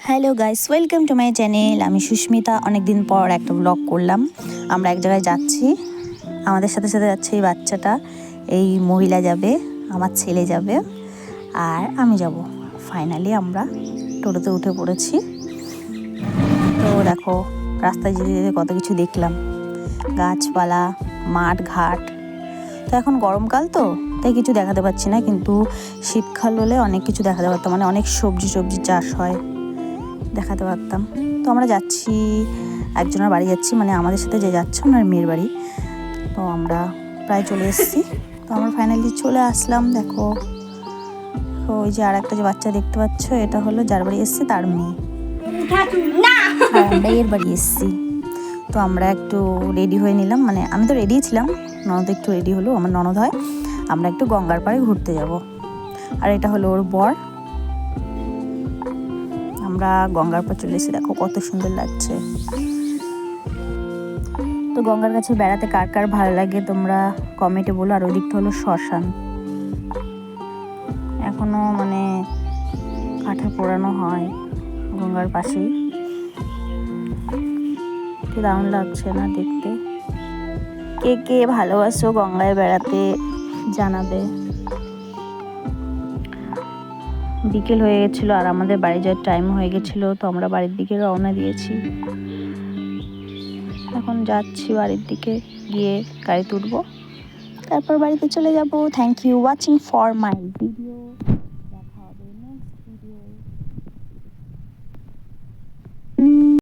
Hello guys, welcome to my channel. আমি সুস্মিতা। অনেক দিন পর একটা ব্লগ করলাম। আমরা এক জায়গায় যাচ্ছি, আমাদের সাথে সাথে যাচ্ছে এই বাচ্চাটা, এই মহিলা যাবে, আমার ছেলে যাবে আর আমি যাব। ফাইনালি আমরা টোটোতে উঠে পড়েছি। তো দেখো, রাস্তায় যেতে যেতে কত কিছু দেখলাম, গাছপালা, মাঠ ঘাট। তো এখন গরমকাল তো তাই কিছু দেখাতে পাচ্ছি না, কিন্তু শীতকাল হলে অনেক কিছু দেখাতে পারতাম, মানে অনেক সবজি চাষ হয়, দেখাতে পারতাম। তো আমরা যাচ্ছি, একজনের বাড়ি যাচ্ছি, মানে আমাদের সাথে যে যাচ্ছে ওনার মেয়ের বাড়ি। তো আমরা প্রায় চলে এসেছি। তো আমরা ফাইনালি চলে আসলাম। দেখো ওই যে আর একটা যে বাচ্চা দেখতে পাচ্ছ, এটা হলো যার বাড়ি এসছে তার মেয়ে, আর আমরা এর বাড়ি এসছি। তো আমরা একটু রেডি হয়ে নিলাম, মানে আমি তো রেডি ছিলাম, ননদ একটু রেডি হলো, আমার ননদ হয়। আমরা একটু গঙ্গার পাড়ে ঘুরতে যাব। আর এটা হলো ওর বর। আমরা গঙ্গার পাড়ে চলে এসেছি, দেখো কত সুন্দর লাগছে। তো গঙ্গার কাছে বেড়াতে কার কার ভালো লাগে তোমরা কমেন্টে বলো। আর ওই দিকটা হলো শ্মশান, এখনো মানে কাঠে পোড়ানো হয় গঙ্গার পাশেই। কি দারুণ লাগছে না দেখতে। কে কে ভালোবাসো গঙ্গায় বেড়াতে জানাবে। বিকেল হয়ে গেছিলো আর আমাদের বাড়ি যাওয়ার টাইম হয়ে গেছিলো, তো আমরা বাড়ির দিকে রওনা দিয়েছি। এখন যাচ্ছি বাড়ির দিকে, গিয়ে গাড়ি তুলবো, তারপর বাড়িতে চলে যাব। Thank you watching for my video.